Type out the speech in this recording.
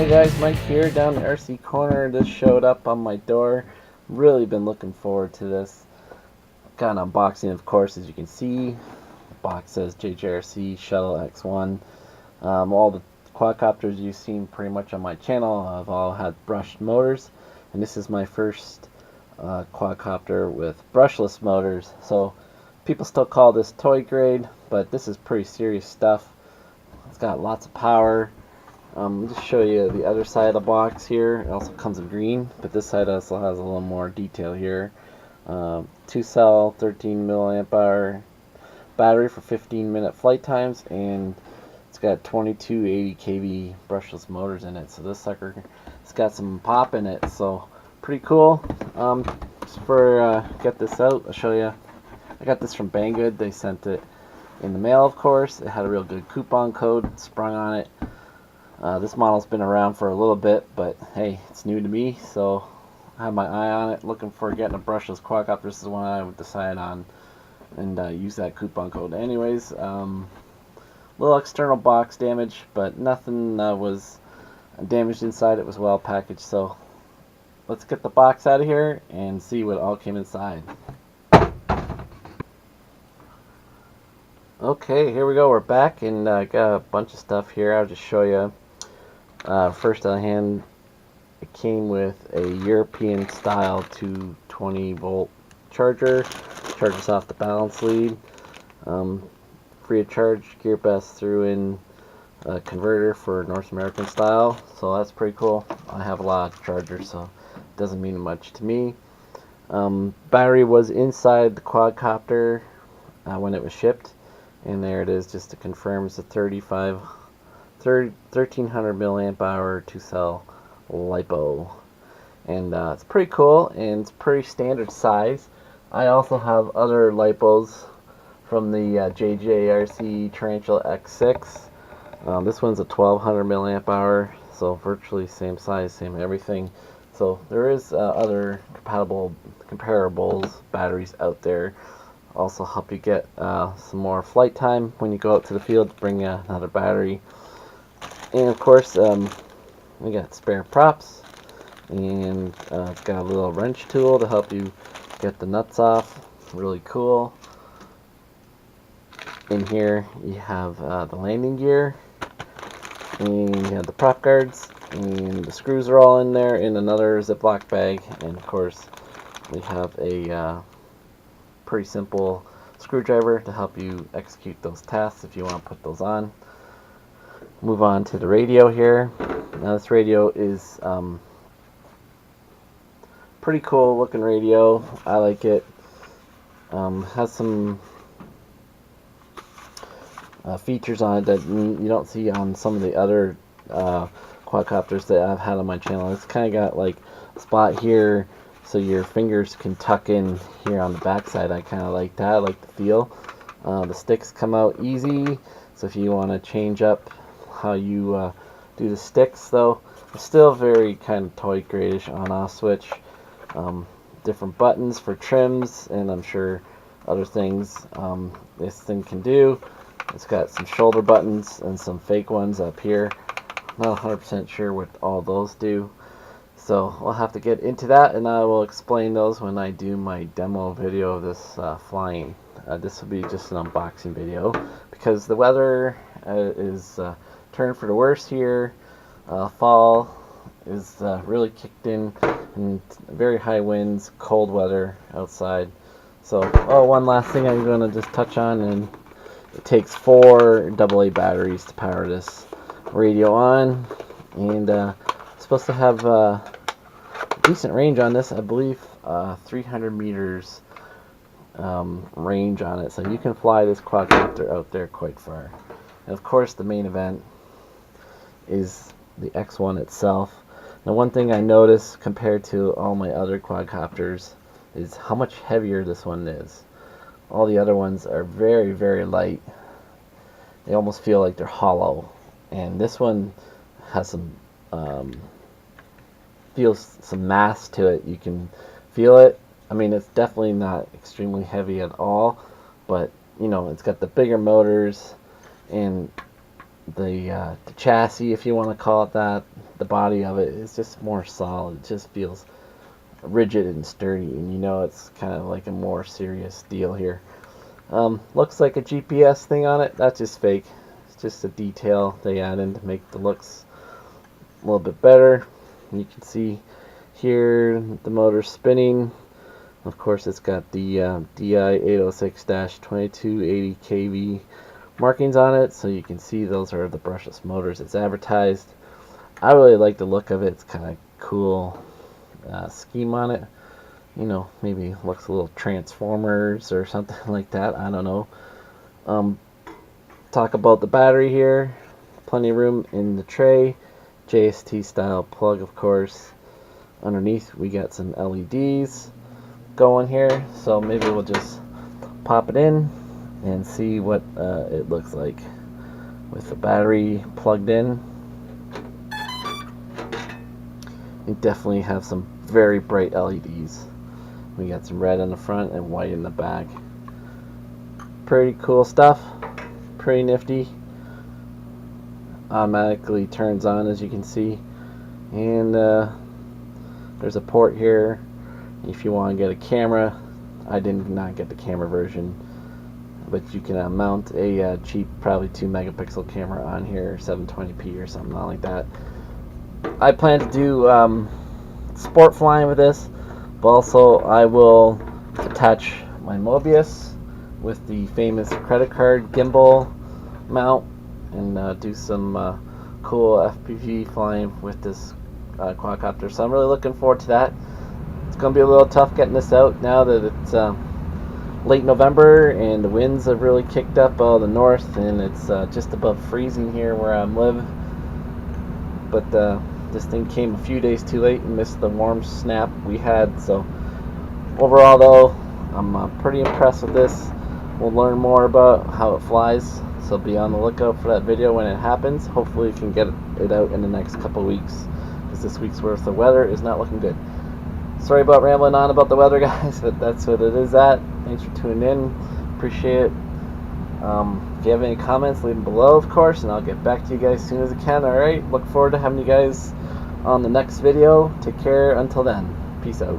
Hey guys, Mike here down at RC Corner. This showed up on my door. Really been looking forward to this. Got an unboxing, of course, as you can see. The box says JJRC Shuttle X1. All the quadcopters you've seen pretty much on my channel have all had brushed motors, and this is my first quadcopter with brushless motors. So people still call this toy grade, but this is pretty serious stuff. It's got lots of power. Just show you the other side of the box here. It also comes in green, but this side also has a little more detail here. 2-cell, 13 milliamp hour battery for 15-minute flight times, and it's got 2280 kV brushless motors in it. So this sucker, it's got some pop in it, so pretty cool. Just for get this out, I'll show you. I got this from Banggood. They sent it in the mail, of course. It had a real good coupon code sprung on it. This model's been around for a little bit, but hey, it's new to me, so I have my eye on it, looking for getting a brushless quadcopter. This is one I would decide on and use that coupon code. Anyways, little external box damage, but nothing was damaged inside. It was well packaged, so let's get the box out of here and see what all came inside. Okay, here we go. We're back, and I got a bunch of stuff here. I'll just show you. First on hand, it came with a European style 220 volt charger. Charges off the balance lead. Free of charge. GearBest threw in a converter for North American style, so that's pretty cool. I have a lot of chargers, so it doesn't mean much to me. Battery was inside the quadcopter when it was shipped, and there it is, just to confirm. It's a 1300 milliamp hour 2-cell LiPo, and it's pretty cool, and it's pretty standard size. I also have other LiPos from the JJRC Tarantula X6. This one's a 1200 milliamp hour, so virtually same size, same everything. So there is other comparables batteries out there. Also help you get some more flight time when you go out to the field. Bring another battery. And of course, we got spare props, and it's got a little wrench tool to help you get the nuts off. Really cool. In here you have the landing gear, and you have the prop guards, and the screws are all in there in another Ziploc bag. And of course, we have a pretty simple screwdriver to help you execute those tasks if you want to put those on. Move on to the radio here. Now this radio is pretty cool looking radio. I like it. Has some features on it that you don't see on some of the other quadcopters that I've had on my channel. It's kind of got like a spot here so your fingers can tuck in here on the back side. I kind of like that. I like the feel. The sticks come out easy, so if you want to change up how you do the sticks, though, it's still very kind of toy gradish on-off switch. Different buttons for trims, and I'm sure other things this thing can do. It's got some shoulder buttons and some fake ones up here. Not 100% sure what all those do, so we'll have to get into that, and I will explain those when I do my demo video of this flying. This will be just an unboxing video because the weather is turned for the worse here. Fall is really kicked in, and very high winds, cold weather outside. So, one last thing I'm going to just touch on, and it takes 4 AA batteries to power this radio on, and it's supposed to have decent range on this. I believe 300 meters range on it, so you can fly this quadcopter out there quite far. And of course, the main event is the X1 itself. Now, one thing I noticed compared to all my other quadcopters is how much heavier this one is. All the other ones are very, very light. They almost feel like they're hollow, and this one has some feels some mass to it. You can feel it. I mean, it's definitely not extremely heavy at all, but you know, it's got the bigger motors and the chassis, if you want to call it that, the body of it is just more solid. It just feels rigid and sturdy, and you know it's kind of like a more serious deal here. Looks like a GPS thing on it. That's just fake. It's just a detail they add in to make the looks a little bit better. And you can see here the motor spinning. Of course, it's got the DI 806-2280 kV markings on it, so you can see those are the brushless motors it's advertised. I really like the look of it. It's kind of cool scheme on it. You know, maybe looks a little Transformers or something like that. I don't know. Talk about the battery here. Plenty of room in the tray. JST style plug, of course. Underneath we got some LEDs going here, so maybe we'll just pop it in and see what it looks like with the battery plugged in. We definitely have some very bright LEDs. We got some red in the front and white in the back. Pretty cool stuff. Pretty nifty. Automatically turns on, as you can see, and there's a port here if you want to get a camera. I did not get the camera version, but you can mount a cheap, probably 2 megapixel camera on here, 720p or something like that. I plan to do sport flying with this, but also I will attach my Mobius with the famous credit card gimbal mount and do some cool FPV flying with this quadcopter. So I'm really looking forward to that. It's going to be a little tough getting this out now that it's late November and the winds have really kicked up out of the north, and it's just above freezing here where I live. But this thing came a few days too late and missed the warm snap we had. So overall, though, I'm pretty impressed with this. We'll learn more about how it flies, so be on the lookout for that video when it happens. Hopefully we can get it out in the next couple weeks, because this week's worth of weather is not looking good. Sorry about rambling on about the weather, guys, but that's what it is at. Thanks for tuning in. Appreciate it. If you have any comments, leave them below, of course, and I'll get back to you guys as soon as I can. Alright, look forward to having you guys on the next video. Take care until then. Peace out.